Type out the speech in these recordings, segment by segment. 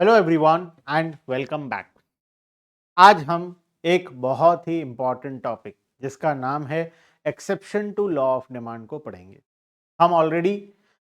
Hello everyone and welcome back. आज हम एक बहुत ही इम्पॉर्टेंट टॉपिक जिसका नाम है exception to law of demand को पढ़ेंगे। हम ऑलरेडी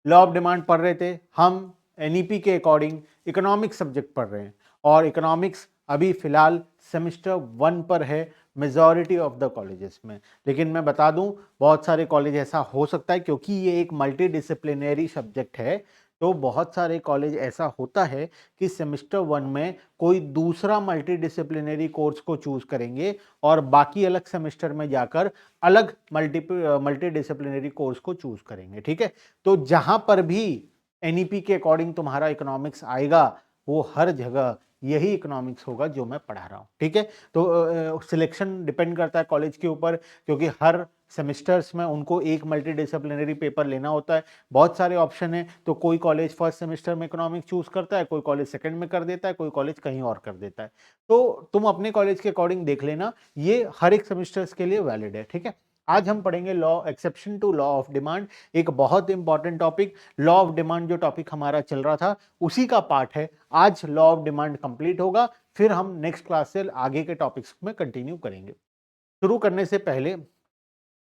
लॉ ऑफ डिमांड पढ़ रहे थे। हम एनईपी के अकॉर्डिंग इकोनॉमिक्स सब्जेक्ट पढ़ रहे हैं और इकोनॉमिक्स अभी फिलहाल सेमेस्टर 1 पर है मेजॉरिटी ऑफ द कॉलेजेस में। लेकिन मैं बता दूं, बहुत सारे कॉलेज ऐसा हो सकता है क्योंकि ये एक मल्टी डिसिप्लिनरी सब्जेक्ट है। तो बहुत सारे कॉलेज ऐसा होता है कि सेमेस्टर 1 में कोई दूसरा मल्टी डिसिप्लिनरी कोर्स को चूज करेंगे और बाकी अलग सेमेस्टर में जाकर अलग मल्टी डिसिप्लिनरी कोर्स को चूज करेंगे। ठीक है, तो जहां पर भी एनईपी के अकॉर्डिंग तुम्हारा इकोनॉमिक्स आएगा वो हर जगह यही इकोनॉमिक्स होगा जो मैं पढ़ा रहा हूं। ठीक है, तो सिलेक्शन डिपेंड करता है कॉलेज के ऊपर, क्योंकि हर सेमेस्टर्स में उनको एक मल्टी डिसिप्लिनरी पेपर लेना होता है। बहुत सारे ऑप्शन है, तो कोई कॉलेज फर्स्ट सेमेस्टर में इकोनॉमिक्स चूज करता है, कोई कॉलेज सेकंड में कर देता है, कोई कॉलेज कहीं और कर देता है। तो तुम अपने कॉलेज के अकॉर्डिंग देख लेना, ये हर एक सेमेस्टर्स के लिए वैलिड है। ठीक है, आज हम पढ़ेंगे law exception to law of demand, एक बहुत important topic. Law of demand जो टॉपिक हमारा चल रहा था उसी का पार्ट है। आज लॉ ऑफ डिमांड कंप्लीट होगा, फिर हम नेक्स्ट क्लास से आगे के टॉपिक्स में कंटिन्यू करेंगे। शुरू करने से पहले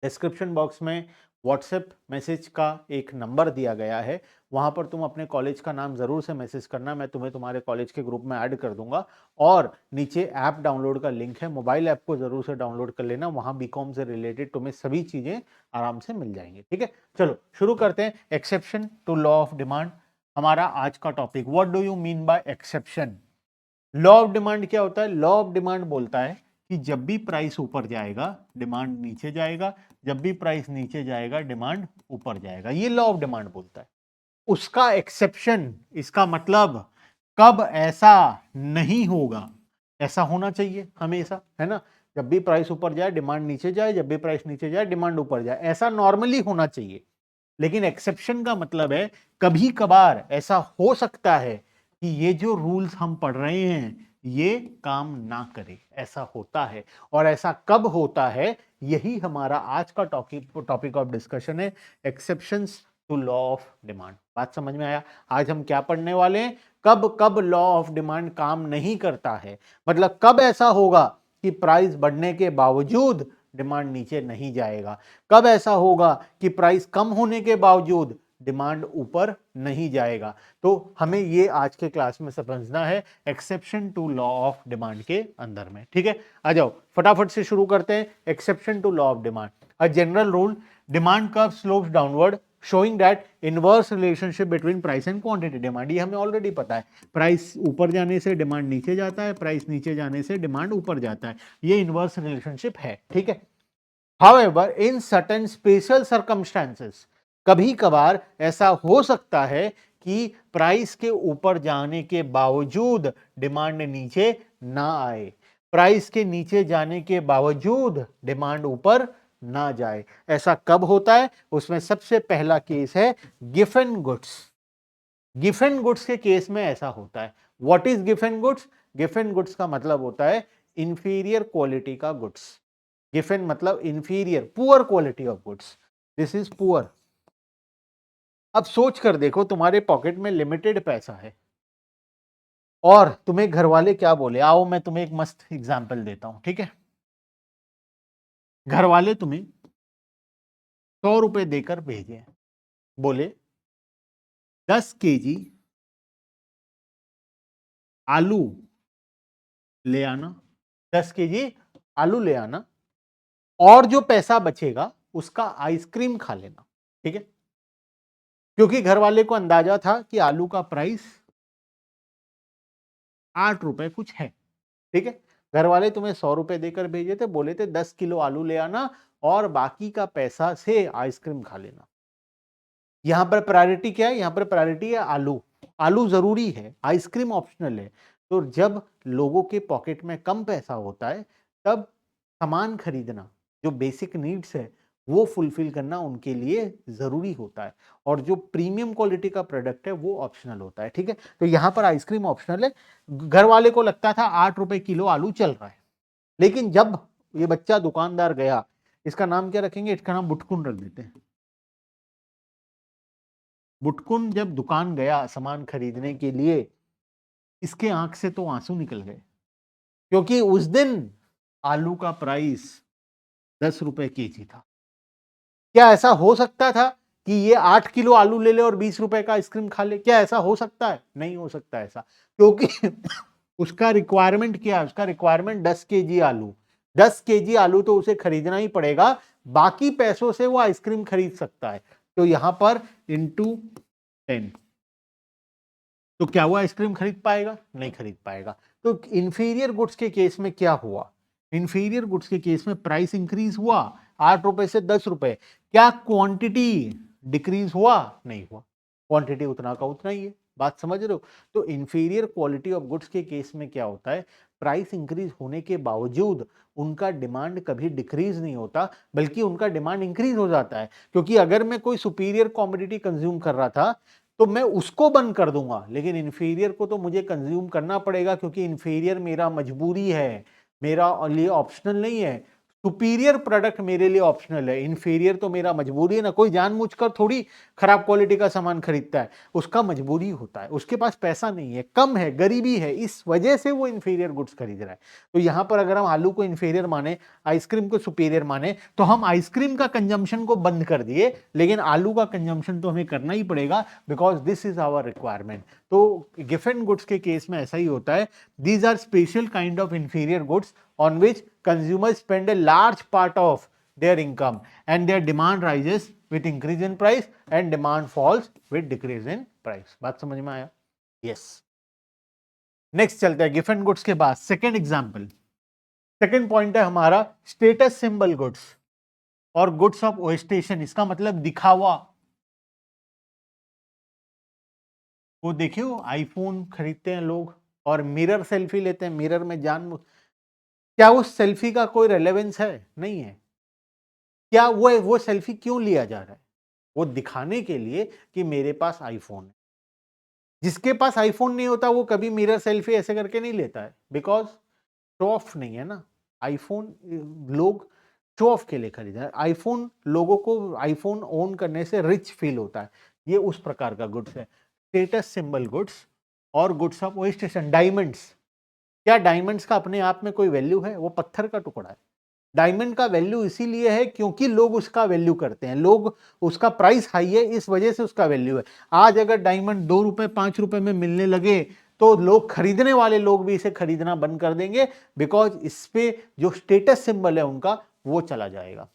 डिस्क्रिप्शन बॉक्स में व्हाट्सएप मैसेज का एक नंबर दिया गया है, वहां पर तुम अपने कॉलेज का नाम जरूर से मैसेज करना, मैं तुम्हें तुम्हारे कॉलेज के ग्रुप में ऐड कर दूंगा। और नीचे ऐप डाउनलोड का लिंक है, मोबाइल ऐप को जरूर से डाउनलोड कर लेना, वहां बीकॉम से रिलेटेड तुम्हें सभी चीजें आराम से मिल जाएंगी। ठीक है, चलो शुरू करते हैं। Exception to law of demand हमारा आज का topic. What do you mean by exception? Law of demand क्या होता है? लॉ ऑफ डिमांड बोलता है कि जब भी प्राइस ऊपर जाएगा डिमांड नीचे जाएगा, जब भी प्राइस नीचे जाएगा डिमांड ऊपर जाएगा। ये लॉ ऑफ डिमांड बोलता है। उसका एक्सेप्शन, इसका मतलब कब ऐसा नहीं होगा। ऐसा होना चाहिए हमेशा, है ना? जब भी प्राइस ऊपर जाए डिमांड नीचे जाए, जब भी प्राइस नीचे जाए डिमांड ऊपर जाए, ऐसा नॉर्मली होना चाहिए। लेकिन एक्सेप्शन का मतलब है कभी कभार ऐसा हो सकता है कि ये जो रूल्स हम पढ़ रहे हैं ये काम ना करे, ऐसा होता है। और ऐसा कब होता है, यही हमारा आज का टॉपिक ऑफ डिस्कशन है, exceptions to law of demand. बात समझ में आया? आज हम क्या पढ़ने वाले हैं, कब कब लॉ ऑफ डिमांड काम नहीं करता है। मतलब कब ऐसा होगा कि प्राइस बढ़ने के बावजूद डिमांड नीचे नहीं जाएगा, कब ऐसा होगा कि प्राइस कम होने के बावजूद डिमांड ऊपर नहीं जाएगा। तो हमें ये आज के क्लास में समझना है exception to law of demand के अंदर में। ठीक है, आ जाओ फटाफट से शुरू करते हैं। Exception to law of demand, a general rule, demand curve slopes downward showing that inverse relationship between price and quantity demand. ये हमें ऑलरेडी पता है, प्राइस ऊपर जाने से डिमांड नीचे जाता है, प्राइस नीचे जाने से डिमांड ऊपर जाता है, ये इनवर्स रिलेशनशिप है। ठीक है, However, in certain special circumstances, कभी कभार ऐसा हो सकता है कि प्राइस के ऊपर जाने के बावजूद डिमांड नीचे ना आए, प्राइस के नीचे जाने के बावजूद डिमांड ऊपर ना जाए। ऐसा कब होता है? उसमें सबसे पहला केस है गिफन गुड्स। गिफन गुड्स के केस में ऐसा होता है। What is Giffen goods? Giffen goods का मतलब होता है इंफीरियर क्वालिटी का गुड्स। गिफन मतलब inferior, poor quality of goods, this is poor. अब सोच कर देखो, तुम्हारे पॉकेट में लिमिटेड पैसा है और तुम्हें घर वाले क्या बोले, आओ मैं तुम्हें एक मस्त एग्जांपल देता हूं। ठीक है, घर वाले तुम्हें 100 रुपए देकर भेजे, बोले 10 केजी आलू ले आना, 10 केजी आलू ले आना, और जो पैसा बचेगा उसका आइसक्रीम खा लेना। ठीक है, क्योंकि घर वाले को अंदाजा था कि आलू का प्राइस 8 रुपए कुछ है। ठीक है, घर वाले तुम्हें 100 रुपए देकर भेजे थे, बोले थे 10 किलो आलू ले आना और बाकी का पैसा से आइसक्रीम खा लेना। यहां पर प्रायोरिटी क्या है? यहां पर प्रायोरिटी है आलू। आलू जरूरी है, आइसक्रीम ऑप्शनल है। तो जब लोगों के पॉकेट में कम पैसा होता है तब सामान खरीदना, जो बेसिक नीड्स है वो फुलफिल करना उनके लिए जरूरी होता है, और जो प्रीमियम क्वालिटी का प्रोडक्ट है वो ऑप्शनल होता है। ठीक है, तो यहां पर आइसक्रीम ऑप्शनल है। घर वाले को लगता था 8 रुपए किलो आलू चल रहा है, लेकिन जब ये बच्चा दुकानदार गया, इसका नाम क्या रखेंगे? इसका नाम बुटकुन रख देते हैं। बुटकुन जब दुकान गया सामान खरीदने के लिए, इसके आंख से तो आंसू निकल गए, क्योंकि उस दिन आलू का प्राइस 10 रुपए केजी था। क्या ऐसा हो सकता था कि ये 8 किलो आलू ले ले और 20 रुपए का आइसक्रीम खा ले? क्या ऐसा हो सकता है? नहीं हो सकता ऐसा, क्योंकि उसका रिक्वायरमेंट क्या है? उसका रिक्वायरमेंट 10 केजी आलू, 10 केजी आलू तो उसे खरीदना ही पड़ेगा, बाकी पैसों से वो आइसक्रीम खरीद सकता है। तो यहां पर इंटू 10, तो क्या वो आइसक्रीम खरीद पाएगा? नहीं खरीद पाएगा। तो इंफीरियर गुड्स के केस में क्या हुआ? इंफीरियर गुड्स के केस में प्राइस इंक्रीज हुआ 8 रुपए से 10 रुपए। क्या क्वांटिटी डिक्रीज हुआ? नहीं हुआ, क्वांटिटी उतना का उतना ही है। बात समझ रहे हो? तो इंफीरियर क्वालिटी ऑफ गुड्स के केस में क्या होता है, प्राइस इंक्रीज होने के बावजूद उनका डिमांड कभी डिक्रीज नहीं होता, बल्कि उनका डिमांड इंक्रीज हो जाता है। क्योंकि अगर मैं कोई सुपीरियर कॉमोडिटी कंज्यूम कर रहा था तो मैं उसको बंद कर दूंगा, लेकिन इंफीरियर को तो मुझे कंज्यूम करना पड़ेगा, क्योंकि इंफीरियर मेरा मजबूरी है, मेरा लिए ऑप्शनल नहीं है। सुपीरियर प्रोडक्ट मेरे लिए ऑप्शनल है, इंफीरियर तो मेरा मजबूरी है ना। कोई जानबूझकर थोड़ी खराब क्वालिटी का सामान खरीदता है, उसका मजबूरी होता है, उसके पास पैसा नहीं है, कम है, गरीबी है, इस वजह से वो इंफीरियर गुड्स खरीद रहा है। तो यहां पर अगर हम आलू को इंफीरियर माने, आइसक्रीम को सुपीरियर माने, तो हम आइसक्रीम का कंजम्पशन को बंद कर दिए, लेकिन आलू का कंजम्पशन तो हमें करना ही पड़ेगा, because this is our requirement. तो गिफन गुड्स के केस में ऐसा ही होता है। These are special kind of inferior goods on which consumers spend a large part of their income, and their demand rises with increase in price and demand falls with decrease in price। बात समझ में आया? Yes. Next चलते हैं Giffen goods के बाद second example. Second point है हमारा स्टेटस सिंबल गुड्स और गुड्स ऑफ ओस्टेशन। इसका मतलब दिखावा। वो देखियो आईफोन खरीदते हैं लोग और मिरर सेल्फी लेते हैं, मिरर में जान, क्या उस सेल्फी का कोई रेलेवेंस है? नहीं है। क्या वो सेल्फी क्यों लिया जा रहा है? वो दिखाने के लिए कि मेरे पास आईफोन है। जिसके पास आईफोन नहीं होता वो कभी मिरर सेल्फी ऐसे करके नहीं लेता है, बिकॉज शो ऑफ नहीं है ना। आईफोन लोग शो ऑफ के लिए खरीदते हैं। आईफोन लोगों को आईफोन ओन करने से रिच फील होता है। ये उस प्रकार का गुड्स है। स्टेटस सिंबल गुड्स और गुड्स ऑफ ओस्टेशन। डायमंड्स, क्या डायमंड्स का अपने आप में कोई वैल्यू है? वो पत्थर का टुकड़ा है। डायमंड का वैल्यू इसीलिए है क्योंकि लोग उसका वैल्यू करते हैं, लोग उसका प्राइस हाई है, इस वजह से उसका वैल्यू है। आज अगर डायमंड 2 रुपए 5 रुपए में मिलने लगे तो लोग, खरीदने वाले लोग भी इसे खरीदना बंद कर देंगे, बिकॉज इस पे जो स्टेटस सिंबल है उनका वो चला जाएगा।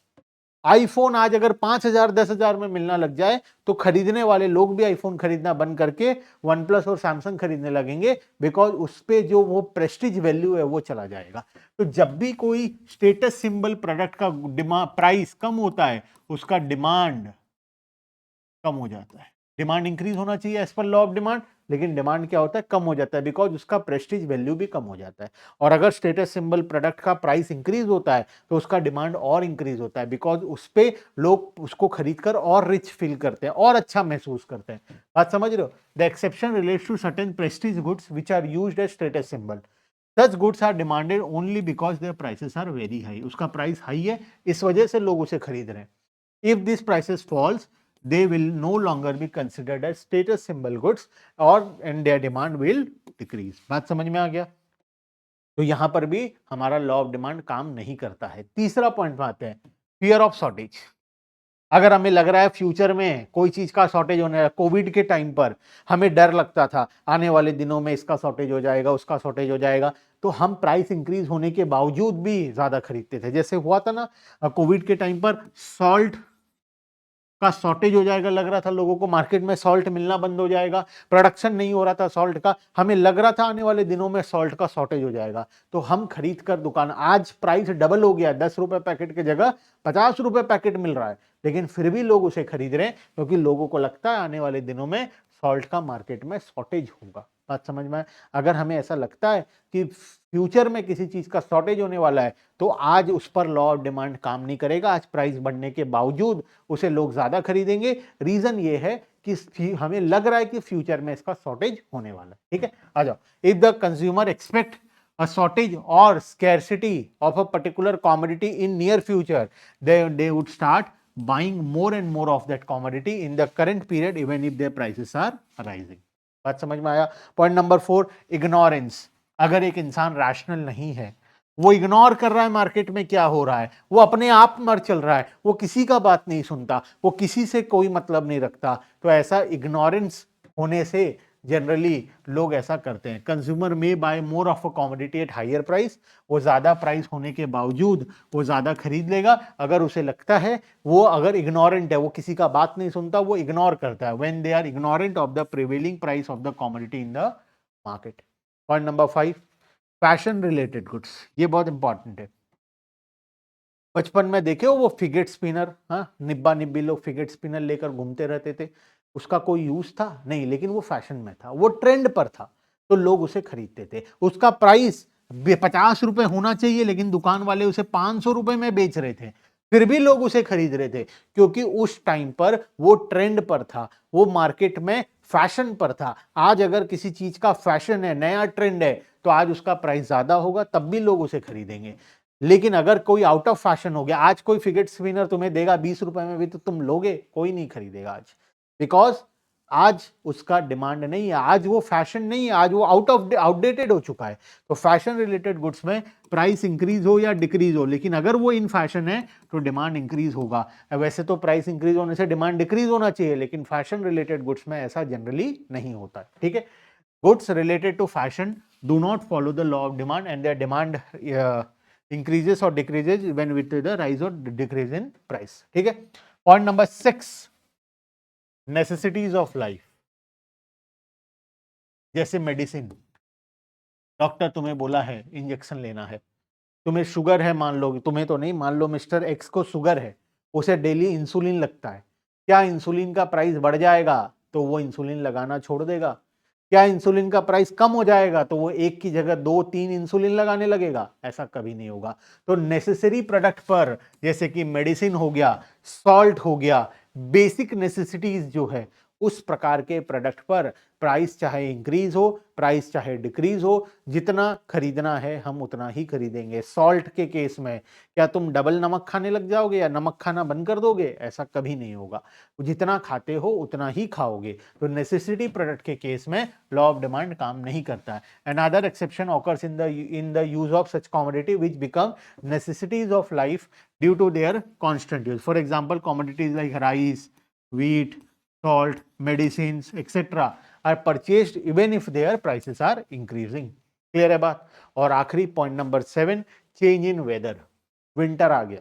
आईफोन आज अगर 5,000 10,000 में मिलना लग जाए तो खरीदने वाले लोग भी आईफोन खरीदना बंद करके वन प्लस और सैमसंग खरीदने लगेंगे, बिकॉज उस पे जो वो प्रेस्टीज वैल्यू है वो चला जाएगा। तो जब भी कोई स्टेटस सिंबल प्रोडक्ट का प्राइस कम होता है, उसका डिमांड कम हो जाता है। डिमांड इंक्रीज होना चाहिए as per law of demand, लेकिन डिमांड क्या होता है? कम हो जाता है, बिकॉज उसका प्रेस्टीज वैल्यू भी कम हो जाता है। और अगर स्टेटस सिंबल प्रोडक्ट का प्राइस इंक्रीज होता है तो उसका डिमांड और इंक्रीज होता है, बिकॉज उस पे लोग उसको खरीदकर और रिच फील करते हैं और अच्छा महसूस करते हैं। बात समझ रहे हो? The exception relates to certain prestige goods which are used as status symbol. Such goods are demanded only because their prices are very high। उसका प्राइस हाई है, इस वजह से लोग उसे खरीद रहे हैं। If these prices falls, they will no longer be considered as status symbol goods or and their demand will decrease। बात समझ में आ गया? तो यहां पर भी हमारा लॉ ऑफ डिमांड काम नहीं करता है। तीसरा पॉइंट में आते हैं, फियर ऑफ शॉर्टेज। अगर हमें लग रहा है फ्यूचर में कोई चीज का शॉर्टेज होने वाला, कोविड के टाइम पर हमें डर लगता था आने वाले दिनों में इसका शॉर्टेज हो जाएगा, उसका शॉर्टेज हो जाएगा, तो हम प्राइस इंक्रीज होने के बावजूद भी ज्यादा खरीदते थे। जैसे हुआ था ना कोविड के टाइम पर, सॉल्ट का शॉर्टेज हो जाएगा, लग रहा था लोगों को, मार्केट में सॉल्ट मिलना बंद हो जाएगा, प्रोडक्शन नहीं हो रहा था सॉल्ट का, हमें लग रहा था आने वाले दिनों में सॉल्ट का शॉर्टेज हो जाएगा, तो हम खरीद कर दुकान, आज प्राइस डबल हो गया, 10 रुपए पैकेट की जगह 50 रुपए पैकेट मिल रहा है, लेकिन फिर भी लोग उसे खरीद रहे हैं क्योंकि लोगों को लगता है आने वाले दिनों में सॉल्ट का मार्केट में शॉर्टेज होगा। बात समझ में आए? अगर हमें ऐसा लगता है कि फ्यूचर में किसी चीज का शॉर्टेज होने वाला है तो आज उस पर लॉ ऑफ डिमांड काम नहीं करेगा। आज प्राइस बढ़ने के बावजूद उसे लोग ज्यादा खरीदेंगे। रीजन ये है कि हमें लग रहा है कि फ्यूचर में इसका शॉर्टेज होने वाला है। ठीक है, आ जाओ। If the consumer expect a shortage or scarcity of a particular commodity in near future, they would start buying more and more of that commodity in the current period even if their prices are rising। बात समझ में आया? Point number 4, ignorance. अगर एक इंसान rational नहीं है, वो इग्नोर कर रहा है मार्केट में क्या हो रहा है, वो अपने आप मर चल रहा है, वो किसी का बात नहीं सुनता, वो किसी से कोई मतलब नहीं रखता, तो ऐसा इग्नोरेंस होने से जनरली लोग ऐसा करते हैं। Consumer may buy more of a commodity at higher price, वो ज्यादा प्राइस होने के बावजूद वो ज्यादा खरीद लेगा अगर उसे लगता है, वो अगर इग्नोरेंट है, वो किसी का बात नहीं सुनता, वो इग्नोर करता है, when they are ignorant of the prevailing price of the commodity in the market. Point number 5, fashion related goods. ये बहुत इंपॉर्टेंट है। बचपन में देखे हो वो फिगेट स्पिनर, हाँ, निब्बा निब्बी लोग फिगेट स्पिनर लेकर घूमते रहते थे। उसका कोई यूज था नहीं, लेकिन वो फैशन में था, वो ट्रेंड पर था, तो लोग उसे खरीदते थे। उसका प्राइस 50 रुपए होना चाहिए, लेकिन दुकान वाले उसे 500 रुपए में बेच रहे थे, फिर भी लोग उसे खरीद रहे थे, क्योंकि उस टाइम पर वो ट्रेंड पर था, वो मार्केट में फैशन पर था। आज अगर किसी चीज का फैशन है, नया ट्रेंड है, तो आज उसका प्राइस ज्यादा होगा, तब भी लोग उसे खरीदेंगे। लेकिन अगर कोई आउट ऑफ फैशन हो गया, आज कोई फिगेट स्पिनर तुम्हें देगा 20 रुपए में भी, तो तुम लोगे? कोई नहीं खरीदेगा आज, बिकॉज आज उसका डिमांड नहीं है, आज वो फैशन नहीं है, आज वो आउटडेटेड हो चुका है। तो फैशन रिलेटेड गुड्स में प्राइस इंक्रीज हो या डिक्रीज हो, लेकिन अगर वो इन फैशन है तो डिमांड इंक्रीज होगा। वैसे तो प्राइस इंक्रीज होने से डिमांड डिक्रीज होना चाहिए, लेकिन फैशन रिलेटेड गुड्स में ऐसा जनरली नहीं होता है, ठीक है। Goods related to fashion do not follow the law of demand, and their demand increases or decreases when with the rise or decrease in price, ठीक है। Point number 6, necessities of life, जैसे medicine. Doctor तुम्हें बोला है injection लेना है, तुम्हें sugar है, मान लो, तुम्हें तो नहीं, मान लो मिस्टर एक्स को शुगर है, उसे डेली इंसुलिन लगता है। क्या इंसुलिन का प्राइस बढ़ जाएगा तो वो इंसुलिन लगाना छोड़ देगा? क्या इंसुलिन का प्राइस कम हो जाएगा तो वो एक की जगह 2-3 इंसुलिन लगाने लगेगा? ऐसा कभी नहीं होगा। तो नेसेसरी प्रोडक्ट पर, जैसे कि मेडिसिन हो गया, सॉल्ट हो गया, बेसिक नेसेसिटीज जो है, उस प्रकार के प्रोडक्ट पर प्राइस चाहे इंक्रीज हो, प्राइस चाहे डिक्रीज हो, जितना खरीदना है हम उतना ही खरीदेंगे। सॉल्ट के केस में क्या तुम डबल नमक खाने लग जाओगे या नमक खाना बंद कर दोगे? ऐसा कभी नहीं होगा। जितना खाते हो उतना ही खाओगे। तो नेसेसिटी प्रोडक्ट के केस में लॉ ऑफ डिमांड काम नहीं करता है। Another exception occurs in the use of such commodity which become necessities of life due to their constant use. For example, commodities like rice, wheat, salt, medicines, etc. are purchased even if their prices are increasing. Clear है बात? और आखिरी point number 7, change in weather. Winter आ गया,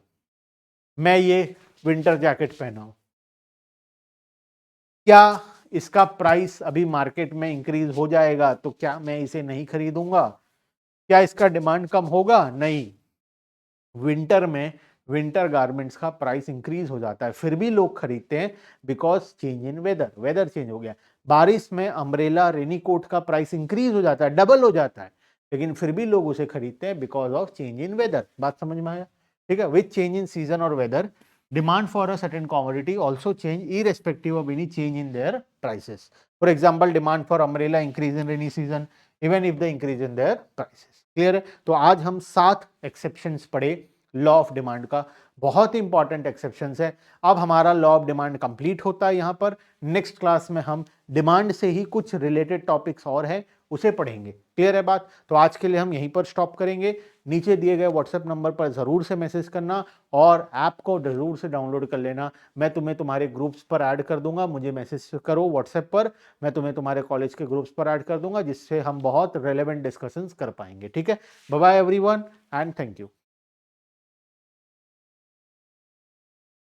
मैं ये winter jacket पहना हूं, क्या इसका प्राइस अभी मार्केट में इंक्रीज हो जाएगा तो क्या मैं इसे नहीं खरीदूंगा? क्या इसका डिमांड कम होगा? नहीं। विंटर में विंटर गारमेंट्स का प्राइस इंक्रीज हो जाता है, फिर भी लोग खरीदते हैं, because change in weather, weather change हो गया। बारिश में अम्ब्रेला रेनी कोट का प्राइस इंक्रीज हो जाता है, डबल हो जाता है, लेकिन फिर भी लोग उसे खरीदते हैं because of change in weather. बात समझ में आया? ठीक है। विथ चेंज इन सीजन और weather, demand for a certain commodity also change irrespective of any change in their prices. For example, demand for umbrella increase in rainy season even if they increase in their prices. Clear है? तो आज हम 7 exceptions पढ़े law of demand का, बहुत ही important exceptions है। अब हमारा लॉ ऑफ डिमांड कंप्लीट होता है यहाँ पर। नेक्स्ट क्लास में हम डिमांड से ही कुछ रिलेटेड टॉपिक्स और है, उसे पढ़ेंगे। क्लियर है बात? तो आज के लिए हम यहीं पर स्टॉप करेंगे। नीचे दिए गए व्हाट्सएप नंबर पर जरूर से मैसेज करना और ऐप को जरूर से डाउनलोड कर लेना। मैं तुम्हें तुम्हारे ग्रुप्स पर ऐड कर दूंगा, मुझे मैसेज करो व्हाट्सएप पर, मैं तुम्हें तुम्हारे कॉलेज के ग्रुप्स पर ऐड कर दूंगा, जिससे हम बहुत रेलेवेंट डिस्कशंस कर पाएंगे। ठीक है। Bye bye everyone and thank you.